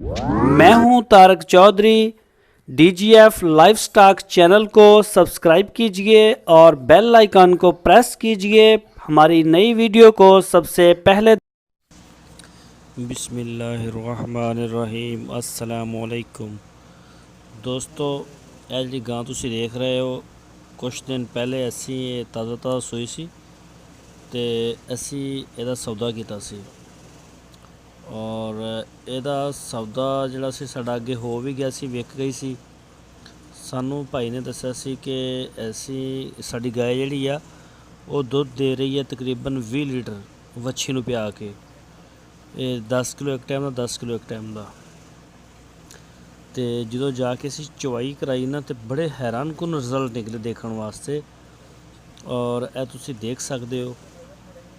मैं हूं Tarak Chaudhary. DGF livestock channel को सब्सक्राइब कीजिए और बेल आइकन को प्रेस कीजिए हमारी नई वीडियो को सबसे पहले। बिस्मिल्लाहिर्रहमानिर्रहीम। अस्सलामुअलैकुम दोस्तों, ਇਹ ਜਿਹੜੀ ਗਾਂ ਤੁਸੀਂ ਦੇਖ ਰਹੇ ਹੋ, ਕੁਛ ਦਿਨ ਪਹਿਲੇ ਅਸੀਂ ਇਹ ਤਾਜ਼ਾ ਸੂਈ ਸੀ ਤੇ ਅਸੀਂ ਇਹਦਾ ਸੌਦਾ ਕੀਤਾ ਸੀ ਔਰ ਇਹਦਾ ਸੌਦਾ ਜਿਹੜਾ ਸੀ ਸਾਡਾ ਅੱਗੇ ਹੋ ਵੀ ਗਿਆ ਸੀ, ਵਿਕ ਗਈ ਸੀ। ਸਾਨੂੰ ਭਾਈ ਨੇ ਦੱਸਿਆ ਸੀ ਕਿ ਸਾਡੀ ਗਾਂ ਜਿਹੜੀ ਆ ਉਹ ਦੁੱਧ ਦੇ ਰਹੀ ਹੈ ਤਕਰੀਬਨ 20 ਲੀਟਰ ਵੱਛੀ ਨੂੰ ਪਿਆ ਕੇ। ਇਹ 10 ਕਿਲੋ ਇੱਕ ਟਾਈਮ ਦਾ, 10 ਕਿਲੋ ਇੱਕ ਟਾਈਮ ਦਾ। ਅਤੇ ਜਦੋਂ ਜਾ ਕੇ ਅਸੀਂ ਚਵਾਈ ਕਰਾਈ ਨਾ ਤਾਂ ਬੜੇ ਹੈਰਾਨਕੁਨ ਰਿਜ਼ਲਟ ਨਿਕਲੇ ਦੇਖਣ ਵਾਸਤੇ ਔਰ ਇਹ ਤੁਸੀਂ ਦੇਖ ਸਕਦੇ ਹੋ।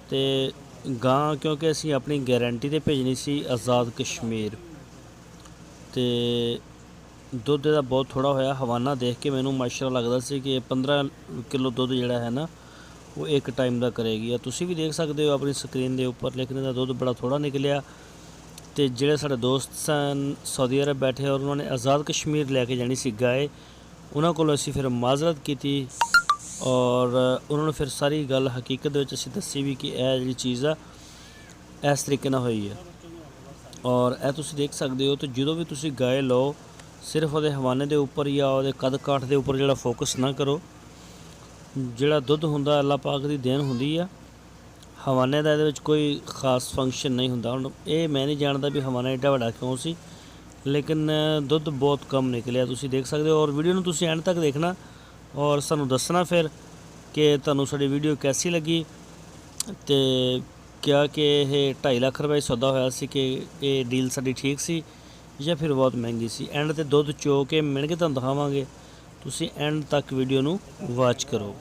ਅਤੇ ਗਾਂ ਕਿਉਂਕਿ ਅਸੀਂ ਆਪਣੀ ਗਾਰੰਟੀ 'ਤੇ ਭੇਜਣੀ ਸੀ ਆਜ਼ਾਦ ਕਸ਼ਮੀਰ, ਅਤੇ ਦੁੱਧ ਇਹਦਾ ਬਹੁਤ ਥੋੜ੍ਹਾ ਹੋਇਆ। ਹਵਾਨਾ ਦੇਖ ਕੇ ਮੈਨੂੰ ਮਾਸ਼ਾਅੱਲਾ ਲੱਗਦਾ ਸੀ ਕਿ 15 ਕਿਲੋ ਦੁੱਧ ਜਿਹੜਾ ਹੈ ਨਾ ਉਹ ਇੱਕ ਟਾਈਮ ਦਾ ਕਰੇਗੀ। ਤੁਸੀਂ ਵੀ ਦੇਖ ਸਕਦੇ ਹੋ ਆਪਣੀ ਸਕਰੀਨ ਦੇ ਉੱਪਰ, ਲੇਕਿਨ ਇਹਦਾ ਦੁੱਧ ਬੜਾ ਥੋੜ੍ਹਾ ਨਿਕਲਿਆ। ਅਤੇ ਜਿਹੜੇ ਸਾਡੇ ਦੋਸਤ ਸਨ ਸਾਊਦੀ ਅਰਬ ਬੈਠੇ ਔਰ ਉਹਨਾਂ ਨੇ ਆਜ਼ਾਦ ਕਸ਼ਮੀਰ ਲੈ ਕੇ ਜਾਣੀ ਸੀ ਗਾਏ, ਉਹਨਾਂ ਕੋਲੋਂ ਅਸੀਂ ਫਿਰ ਮਾਜ਼ਰਤ ਕੀਤੀ ਔਰ ਉਹਨਾਂ ਨੂੰ ਫਿਰ ਸਾਰੀ ਗੱਲ ਹਕੀਕਤ ਦੇ ਵਿੱਚ ਅਸੀਂ ਦੱਸੀ ਵੀ ਕਿ ਇਹ ਜਿਹੜੀ ਚੀਜ਼ ਆ ਇਸ ਤਰੀਕੇ ਨਾਲ ਹੋਈ ਹੈ। ਔਰ ਇਹ ਤੁਸੀਂ ਦੇਖ ਸਕਦੇ ਹੋ। ਅਤੇ ਜਦੋਂ ਵੀ ਤੁਸੀਂ ਗਾਏ ਲਓ, ਸਿਰਫ ਉਹਦੇ ਹਵਾਨੇ ਦੇ ਉੱਪਰ ਜਾਂ ਉਹਦੇ ਕੱਦ ਕਾਠ ਦੇ ਉੱਪਰ ਜਿਹੜਾ ਫੋਕਸ ਨਾ ਕਰੋ। ਜਿਹੜਾ ਦੁੱਧ ਹੁੰਦਾ ਅੱਲਾ ਪਾਕ ਦੀ ਦੇਣ ਹੁੰਦੀ ਆ। ਹਵਾਨੇ ਦਾ ਇਹਦੇ ਵਿੱਚ ਕੋਈ ਖ਼ਾਸ ਫੰਕਸ਼ਨ ਨਹੀਂ ਹੁੰਦਾ। ਹੁਣ ਇਹ ਮੈਂ ਨਹੀਂ ਜਾਣਦਾ ਵੀ ਹਵਾਨਾ ਐਡਾ ਵੱਡਾ ਕਿਉਂ ਸੀ, ਲੇਕਿਨ ਦੁੱਧ ਬਹੁਤ ਕਮ ਨਿਕਲਿਆ। ਤੁਸੀਂ ਦੇਖ ਸਕਦੇ ਹੋ ਔਰ ਵੀਡੀਓ ਨੂੰ ਤੁਸੀਂ ਐਂਡ ਤੱਕ ਦੇਖਣਾ ਔਰ ਸਾਨੂੰ ਦੱਸਣਾ ਫਿਰ ਕਿ ਤੁਹਾਨੂੰ ਸਾਡੀ ਵੀਡੀਓ ਕੈਸੀ ਲੱਗੀ ਅਤੇ ਕਿਹਾ ਕਿ ਇਹ 2.5 ਲੱਖ ਰੁਪਏ ਸੌਦਾ ਹੋਇਆ ਸੀ ਕਿ ਇਹ ਡੀਲ ਸਾਡੀ ਠੀਕ ਸੀ ਜਾਂ ਫਿਰ ਬਹੁਤ ਮਹਿੰਗੀ ਸੀ। ਐਂਡ 'ਤੇ ਦੁੱਧ ਚੋ ਕੇ ਮਿਣ ਕੇ ਤੁਹਾਨੂੰ ਦਿਖਾਵਾਂਗੇ, ਤੁਸੀਂ ਐਂਡ ਤੱਕ ਵੀਡੀਓ ਨੂੰ ਵਾਚ ਕਰੋ।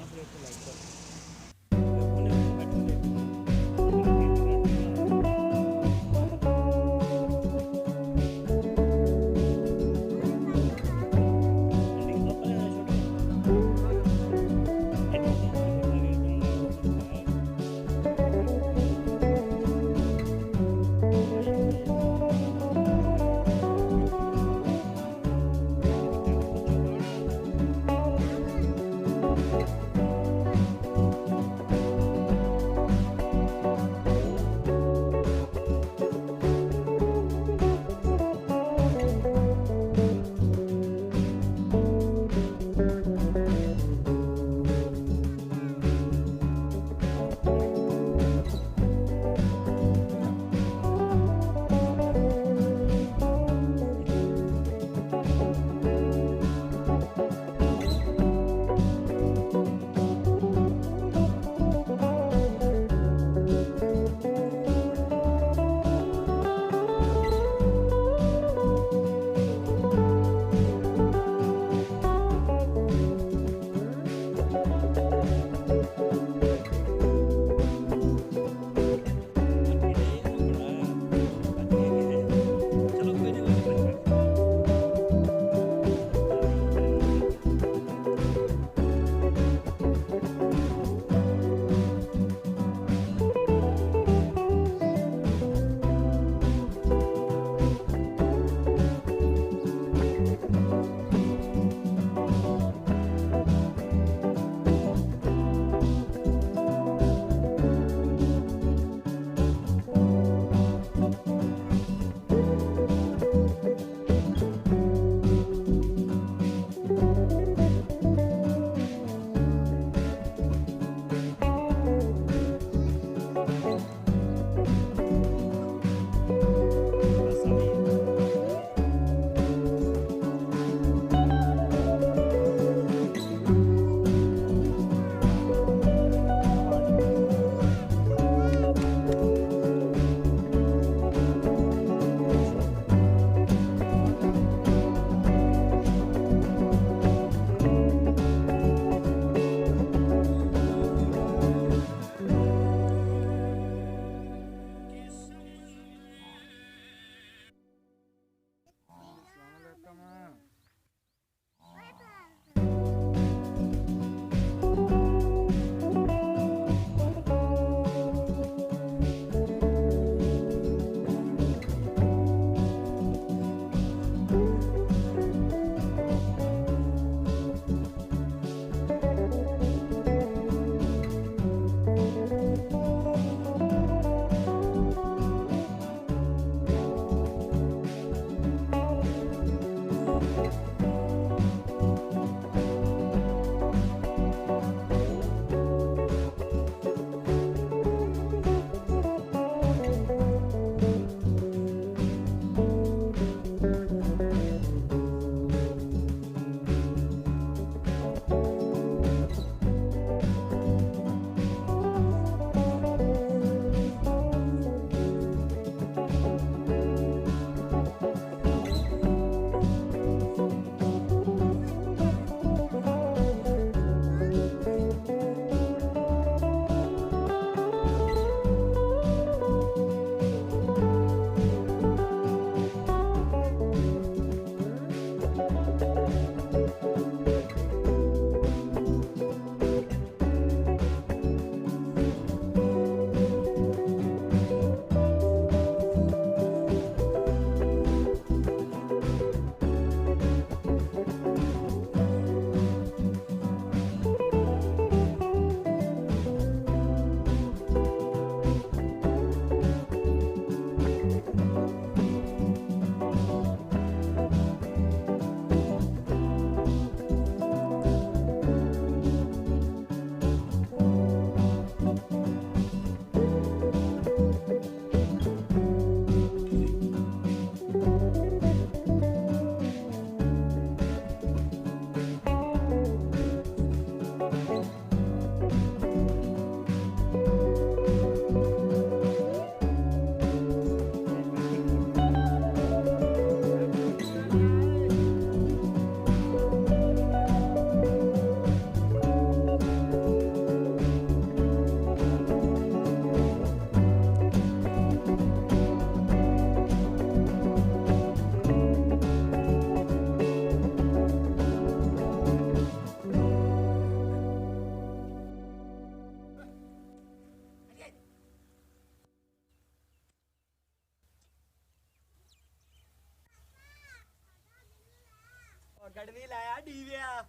ਗੜਵੀ ਲਾਇਆ ਡੀਵਿਆ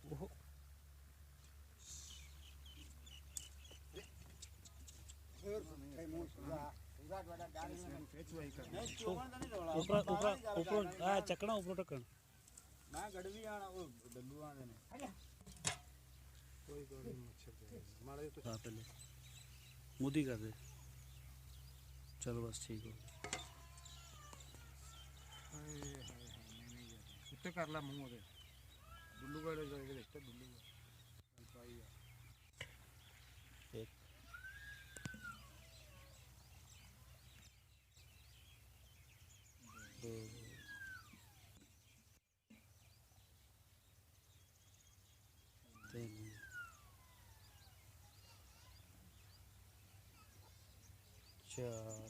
ਉਹ ਉਪਰ ਆ ਚੱਕਣਾ ਉਪਰ ਟੱਕਣ ਮੈਂ ਗੜਵੀ ਆਣਾ ਉਹ ਡੱਲੂ ਆਉਂਦੇ ਨੇ ਕੋਈ ਗੱਲ ਨਹੀਂ ਮੱਛਰ ਦੇ ਮਾੜਾ ਜਿਹਾ ਆ ਪਹਿਲੇ ਮੁੱਦੀ ਕਰ ਦੇ ਚਲੋ ਬਸ ਠੀਕ ਹੋ ਹਾਏ ਹਾਏ ਹਾਏ ਨਹੀਂ ਉੱਤੇ ਕਰ ਲੈ ਮੂੰਹ ਉਹਦੇ ਡੁੱਲੂ ਗੜੇ ਜਿਹੜੇ ਇੱਥੇ ਡੁੱਲੂ ਪਾਈ ਆ ਇੱਕ ਦੋ ਤਿੰਨ ਚਾਰ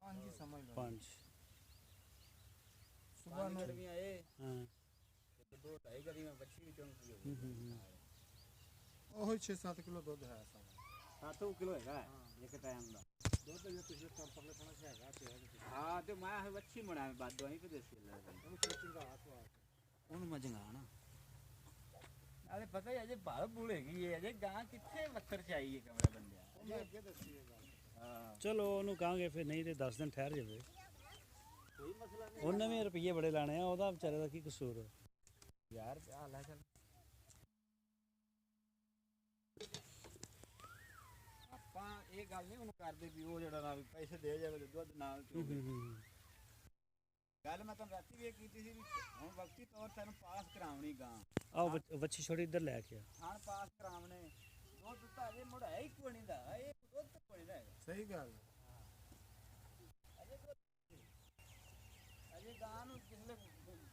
ਹਾਂਜੀ ਸਮਝ ਲਓ ਪੰਜ ਸੁਬਾਹ ਨੂੰ ਗੜਵੀ ਆਏ ਹਾਂ ਤੇ ਦੋ ਢਾਈ ਗੜੀ ਮੈਂ ਬੱਚੀ ਚੌਂਕੀ ਹੋ ਉਹ 6-7 ਕਿਲੋ ਦੁੱਧ ਹੈ ਸਾਰਾ 7 ਕਿਲੋ ਹੈਗਾ ਇੱਕ ਟਾਈਮ ਦਾ ਦੁੱਧ ਜੇ ਤੁਸੀਂ ਕੰਪਰ ਲਿਖਣਾ ਹੈਗਾ ਤੇ ਹਾਂ ਤੇ ਮੈਂ ਬੱਚੀ ਮਣਾ ਮੈਂ ਬਾਦੋਂ ਹੀ ਤੇ ਦੇਸੀ ਲੈ ਉਹਨੂੰ ਕੋਚਿੰਗ ਦਾ ਹੱਥ ਵਾ ਉਹਨੂੰ ਮੈਂ ਜੰਗਾਣਾ ਨਾਲੇ ਪਤਾ ਹੀ ਅਜੇ ਭਾਲ ਬੂਲ ਹੈਗੀ ਏ ਅਜੇ ਗਾਂ ਕਿੱਥੇ ਮੱਥਰ ਚਾਹੀਏ ਕਮਰਾ ਬੰਦਿਆ ਉਹਨੇ ਅੱਗੇ ਦੱਸੀ ਇਹ ਗੱਲ ਹਾਂ ਚਲੋ ਉਹਨੂੰ ਕਹਾਂਗੇ ਫਿਰ ਨਹੀਂ ਤੇ 10 ਦਿਨ ਠਹਿਰ ਜਾਵੇ ਕੋਈ ਮਸਲਾ ਨਹੀਂ ਉਹਨੇ ਵੀ ਰੁਪਈਏ ਬੜੇ ਲਾਣੇ ਆ ਉਹਦਾ ਵਿਚਾਰੇ ਦਾ ਕੀ ਕਸੂਰ ਹੈ ਯਾਰ ਆ ਲੈ ਚੱਲ ਆਪਾਂ ਇਹ ਗੱਲ ਨਹੀਂ ਉਹਨੂੰ ਕਰਦੇ ਵੀ ਉਹ ਜਿਹੜਾ ਨਾ ਵੀ ਪੈਸੇ ਦੇ ਜਾਵੇ ਤੇ ਦੁੱਧ ਨਾਲ ਚੋਵੇ ਗੱਲ ਮੈਂ ਤੁਹਾਨੂੰ ਰਾਤੀ ਵੀ ਇਹ ਕੀਤੀ ਸੀ ਵੀ ਹੁਣ ਵਕਤੀ ਤੌਰ ਤੈਨੂੰ ਪਾਸ ਕਰਾਉਣੀ ਗਾਂ ਆਓ ਵੱਛੀ ਛੋੜੀ ਇੱਧਰ ਲੈ ਕੇ ਆ ਖਾਣ ਪਾਸ ਕਰਾਉਣੇ ਦੁੱਧ ਤਾਂ ਅਜੇ ਮੁੜਾ ਹੀ ਕੋਈ ਨਹੀਂ ਦਾ ਇਹ ਦੁੱਧ ਕੋਈ ਨਹੀਂ ਹੈਗਾ ਸਹੀ ਗੱਲ ਅਜੇ ਗਾਂ ਨੂੰ ਕਿਸਲੇ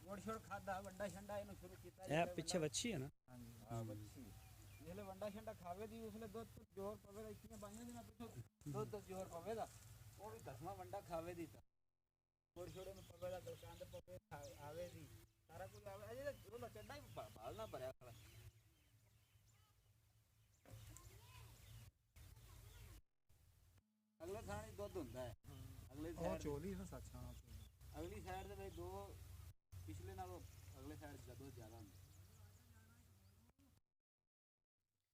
ਗੋੜ ਛੋੜ ਖਾਦਾ ਵੱਡਾ ਛੰਡਾ ਇਹਨੂੰ ਸ਼ੁਰੂ ਕੀਤਾ ਇਹ ਪਿੱਛੇ ਵੱਛੀ ਹੈ ਨਾ ਹਾਂਜੀ ਹਾਂ ਬੱਚੀ ਜਿਹਲੇ ਵੱਡਾ ਛੰਡਾ ਖਾਵੇ ਦੀ ਉਸਲੇ ਦੁੱਧ ਤੋਂ ਜ਼ੋਰ ਪਵੇ ਦਾ ਇੱਕੀਆਂ ਬਾਈਆਂ ਦੇ ਨਾਲ ਪਿੱਛੋਂ ਦੁੱਧ ਤੋਂ ਜ਼ੋਰ ਪਵੇ ਦਾ ਉਹ ਵੀ 10ਵਾਂ ਵੰਡਾ ਖਾਵੇ ਦੀ ਤਾਂ ਗੋੜ ਛੋੜੇ ਨੂੰ ਪਵੇ ਦਾ ਦੁਕਾਨ ਤੇ ਪਵੇ ਆਵੇ ਦੀ ਸਾਰਾ ਕੁਝ ਆਵੇ ਅਜੇ ਤਾਂ ਉਹਦਾ ਚੱਡਾ ਹੀ ਬਾਲ ਨਾ ਭਰਿਆ ਖੜਾ ਅਗਲੇ ਥਾਂ ਹੀ ਦੁੱਧ ਹੁੰਦਾ ਹੈ ਅਗਲੇ ਉਹ ਸਾਈਡ ਚੋਲੀ ਨਾ ਸੱਚ ਹਾਂ ਅਗਲੀ ਸਾਈਡ ਦੇ ਵਿੱਚ ਦੋ ਪਿਛਲੇ ਨਾਲੋਂ ਅਗਲੇ ਸਾਈਡ ਦਾ ਦੁੱਧ ਜ਼ਿਆਦਾ ਹੁੰਦਾ